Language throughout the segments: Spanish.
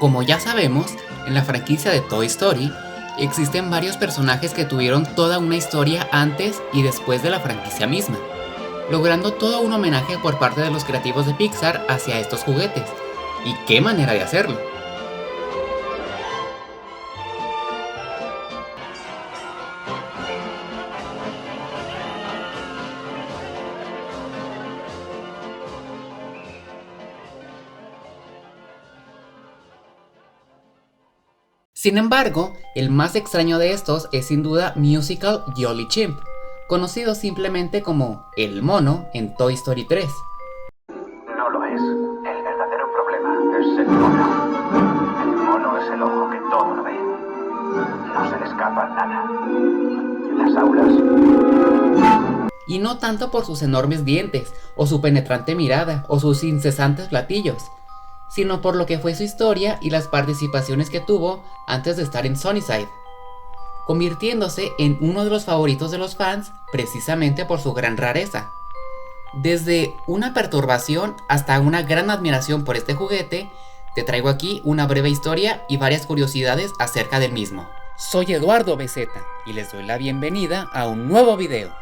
Como ya sabemos, en la franquicia de Toy Story existen varios personajes que tuvieron toda una historia antes y después de la franquicia misma, logrando todo un homenaje por parte de los creativos de Pixar hacia estos juguetes. ¿Y qué manera de hacerlo? Sin embargo, el más extraño de estos es sin duda Musical Jolly Chimp, conocido simplemente como el mono en Toy Story 3. No lo es. El verdadero problema es el mono. El mono es el ojo que todo lo ve. No se le escapa nada. Las aulas. Y no tanto por sus enormes dientes, o su penetrante mirada, o sus incesantes platillos, sino por lo que fue su historia y las participaciones que tuvo antes de estar en Sunnyside, convirtiéndose en uno de los favoritos de los fans precisamente por su gran rareza. Desde una perturbación hasta una gran admiración por este juguete, te traigo aquí una breve historia y varias curiosidades acerca del mismo. Soy Eduardo Beceta y les doy la bienvenida a un nuevo video.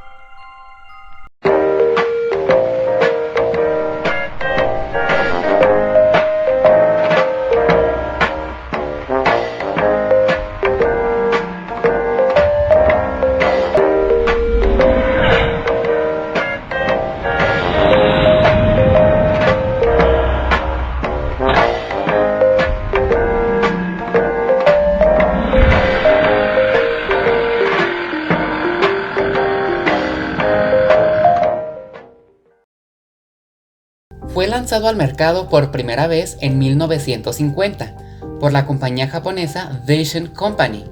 Fue lanzado al mercado por primera vez en 1950 por la compañía japonesa Daishin Company,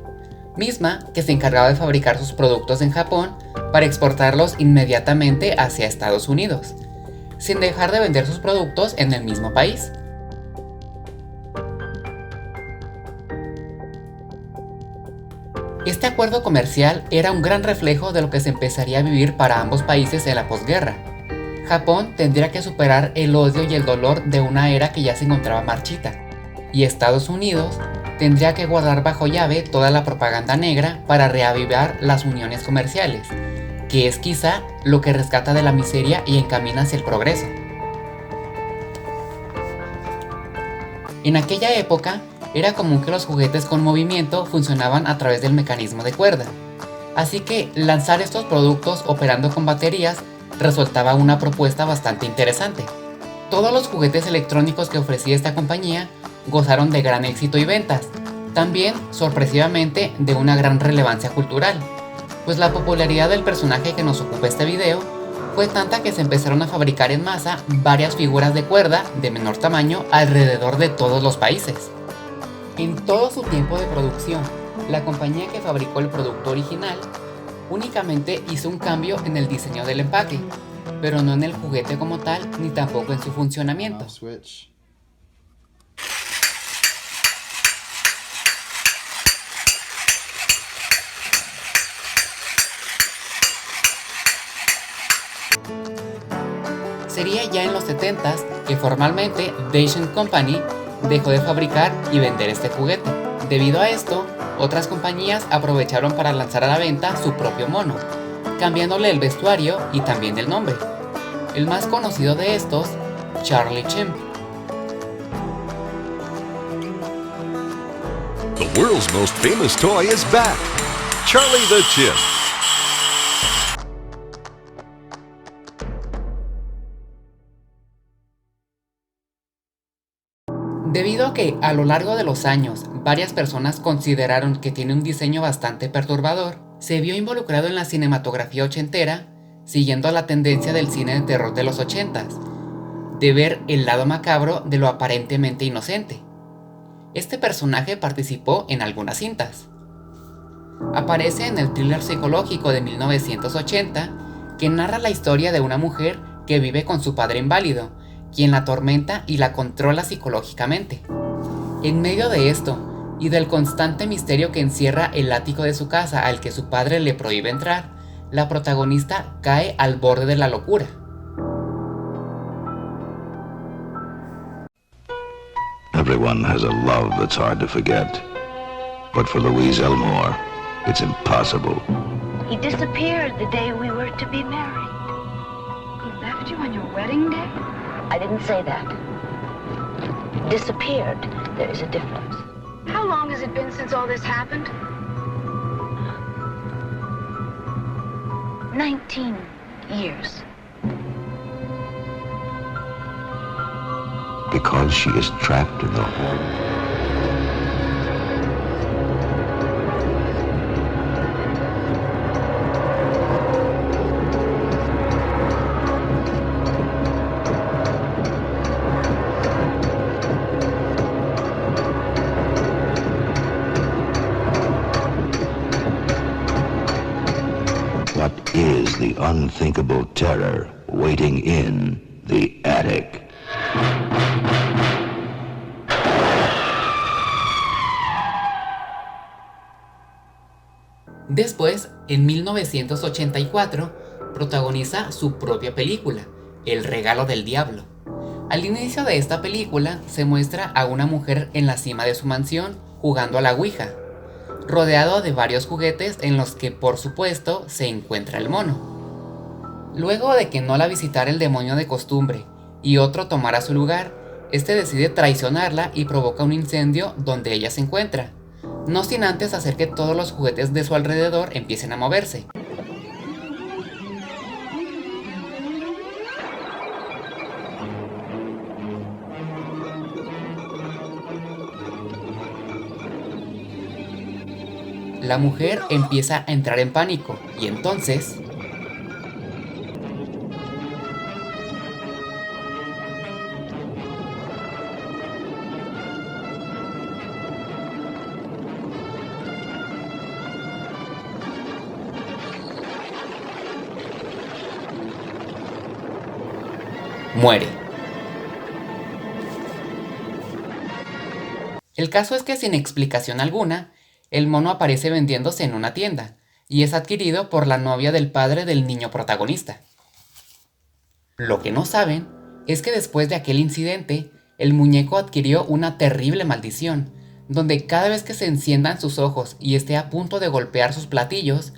misma que se encargaba de fabricar sus productos en Japón para exportarlos inmediatamente hacia Estados Unidos, sin dejar de vender sus productos en el mismo país. Este acuerdo comercial era un gran reflejo de lo que se empezaría a vivir para ambos países en la posguerra. Japón tendría que superar el odio y el dolor de una era que ya se encontraba marchita, y Estados Unidos tendría que guardar bajo llave toda la propaganda negra para reavivar las uniones comerciales, que es quizá lo que rescata de la miseria y encamina hacia el progreso. En aquella época, era común que los juguetes con movimiento funcionaban a través del mecanismo de cuerda, así que lanzar estos productos operando con baterías resultaba una propuesta bastante interesante. Todos los juguetes electrónicos que ofrecía esta compañía gozaron de gran éxito y ventas, también sorpresivamente de una gran relevancia cultural, pues la popularidad del personaje que nos ocupa este video fue tanta que se empezaron a fabricar en masa varias figuras de cuerda de menor tamaño alrededor de todos los países. En todo su tiempo de producción, la compañía que fabricó el producto original únicamente hizo un cambio en el diseño del empaque, pero no en el juguete como tal, ni tampoco en su funcionamiento. Sería ya en los 70s que formalmente Daishin Company dejó de fabricar y vender este juguete. Debido a esto, otras compañías aprovecharon para lanzar a la venta su propio mono, cambiándole el vestuario y también el nombre. El más conocido de estos, Charlie Chimp. The world's most famous toy is back, Charlie the Chimp. Debido a que a lo largo de los años varias personas consideraron que tiene un diseño bastante perturbador, se vio involucrado en la cinematografía ochentera, siguiendo la tendencia del cine de terror de los 80s, de ver el lado macabro de lo aparentemente inocente. Este personaje participó en algunas cintas. Aparece en el thriller psicológico de 1980, que narra la historia de una mujer que vive con su padre inválido, quien la atormenta y la controla psicológicamente. En medio de esto, y del constante misterio que encierra el ático de su casa al que su padre le prohíbe entrar, la protagonista cae al borde de la locura. Every Everyone has a love that's hard to forget. But for Louise Elmore, it's impossible. He disappeared the day we were to be married. He left you on your wedding day? I didn't say that. Disappeared. There is a difference. How long has it been since all this happened? 19 years. Because she is trapped in the home. What is the unthinkable terror waiting in the attic? Después, en 1984, protagoniza su propia película, El regalo del diablo. Al inicio de esta película se muestra a una mujer en la cima de su mansión jugando a la Ouija, rodeado de varios juguetes en los que por supuesto se encuentra el mono. Luego de que no la visitara el demonio de costumbre y otro tomara su lugar, este decide traicionarla y provoca un incendio donde ella se encuentra, no sin antes hacer que todos los juguetes de su alrededor empiecen a moverse. La mujer empieza a entrar en pánico y entonces muere. El caso es que sin explicación alguna, el mono aparece vendiéndose en una tienda y es adquirido por la novia del padre del niño protagonista. Lo que no saben es que después de aquel incidente, el muñeco adquirió una terrible maldición, donde cada vez que se enciendan sus ojos y esté a punto de golpear sus platillos,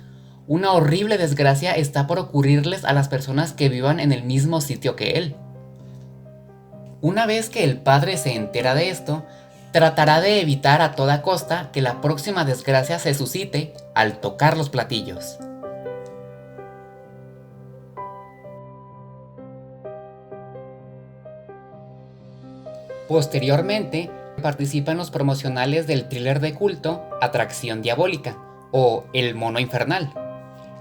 una horrible desgracia está por ocurrirles a las personas que vivan en el mismo sitio que él. Una vez que el padre se entera de esto, tratará de evitar a toda costa que la próxima desgracia se suscite al tocar los platillos. Posteriormente, participa en los promocionales del thriller de culto Atracción Diabólica, o El Mono Infernal,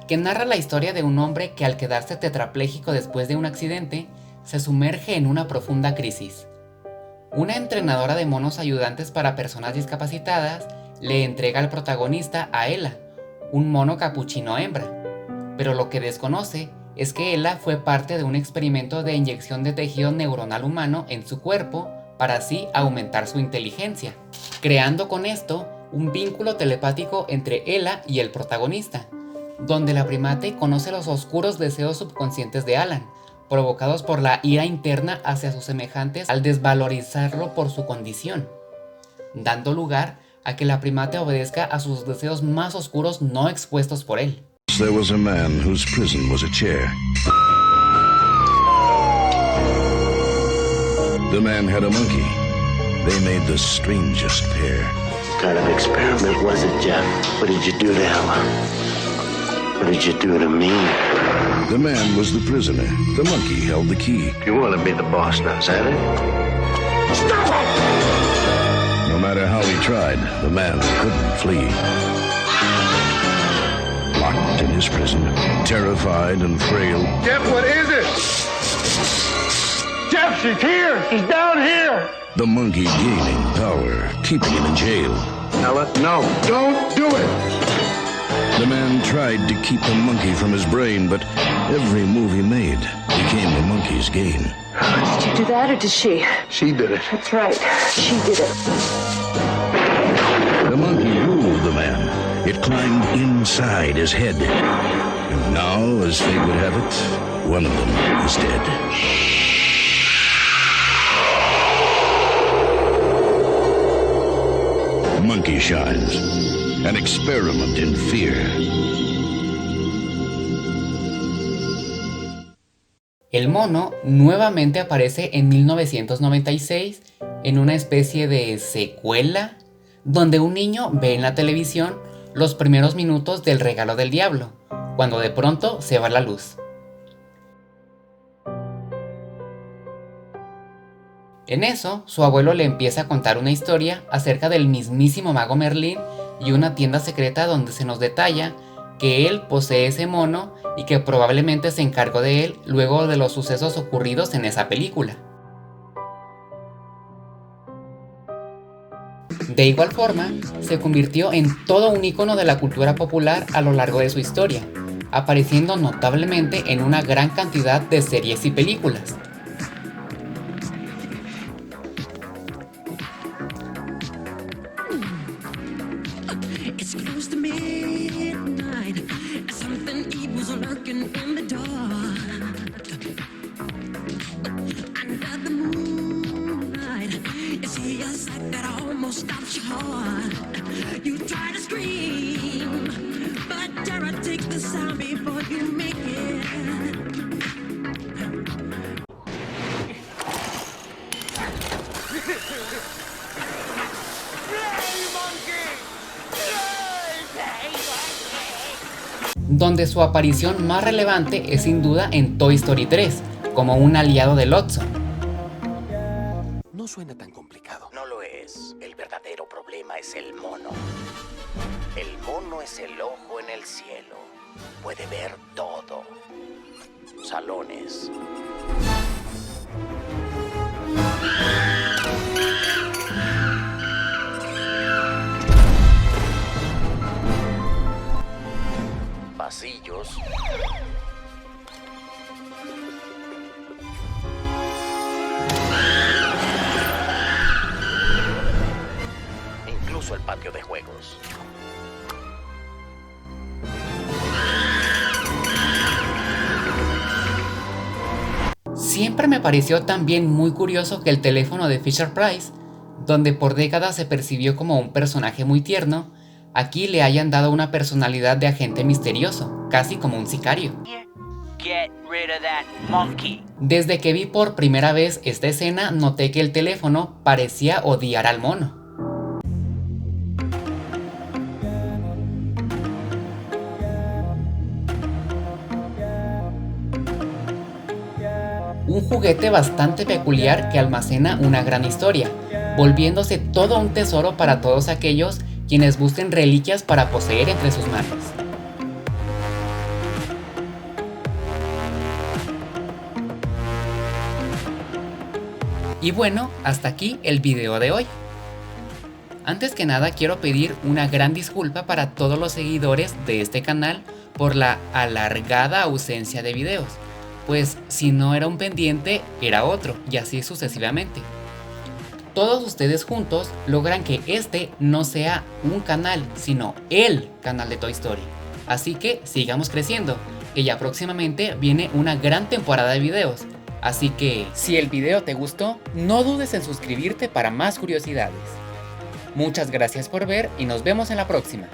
que narra la historia de un hombre que al quedarse tetrapléjico después de un accidente, se sumerge en una profunda crisis. Una entrenadora de monos ayudantes para personas discapacitadas le entrega al protagonista a Ella, un mono capuchino hembra, pero lo que desconoce es que Ella fue parte de un experimento de inyección de tejido neuronal humano en su cuerpo para así aumentar su inteligencia, creando con esto un vínculo telepático entre Ella y el protagonista, donde la primate conoce los oscuros deseos subconscientes de Alan, provocados por la ira interna hacia sus semejantes al desvalorizarlo por su condición, dando lugar a que la primate obedezca a sus deseos más oscuros no expuestos por él. There was a man whose prison was a chair. The man had a monkey. They made the strangest pair. What kind of experiment was it, Jeff? What did you do to Ella? What did you do to me? The man was the prisoner. The monkey held the key. You want to be the boss now, is that it? Stop it! No matter how he tried, the man couldn't flee. Locked in his prison, terrified and frail. Jeff, what is it? Jeff, she's here! She's down here! The monkey gaining power, keeping him in jail. Ella, no. Don't do it! The man tried to keep the monkey from his brain, but every move he made became the monkey's gain. Did you do that or did she? She did it. That's right. She did it. The monkey ruled the man. It climbed inside his head. And now, as fate would have it, one of them is dead. Monkey Shines, an experiment in fear. El mono nuevamente aparece en 1996 en una especie de secuela donde un niño ve en la televisión los primeros minutos del Regalo del Diablo, cuando de pronto se va la luz. En eso, su abuelo le empieza a contar una historia acerca del mismísimo mago Merlín y una tienda secreta donde se nos detalla que él posee ese mono y que probablemente se encargó de él luego de los sucesos ocurridos en esa película. De igual forma, se convirtió en todo un icono de la cultura popular a lo largo de su historia, apareciendo notablemente en una gran cantidad de series y películas. Donde su aparición más relevante es sin duda en Toy Story 3, como un aliado del Lotso. No suena tan complicado. No lo es. El verdadero problema es el mono. El mono es el ojo en el cielo. Puede ver todo. Salones. Pasillos. Incluso el patio de juegos. Siempre me pareció también muy curioso que el teléfono de Fisher-Price, donde por décadas se percibió como un personaje muy tierno, aquí le hayan dado una personalidad de agente misterioso, casi como un sicario. Get rid of that monkey. Desde que vi por primera vez esta escena, noté que el teléfono parecía odiar al mono. Un juguete bastante peculiar que almacena una gran historia, volviéndose todo un tesoro para todos aquellos quienes busquen reliquias para poseer entre sus manos. Y bueno, hasta aquí el video de hoy. Antes que nada quiero pedir una gran disculpa para todos los seguidores de este canal por la alargada ausencia de videos, pues si no era un pendiente, era otro, y así sucesivamente. Todos ustedes juntos logran que este no sea un canal, sino el canal de Toy Story. Así que sigamos creciendo, que ya próximamente viene una gran temporada de videos. Así que, si el video te gustó, no dudes en suscribirte para más curiosidades. Muchas gracias por ver y nos vemos en la próxima.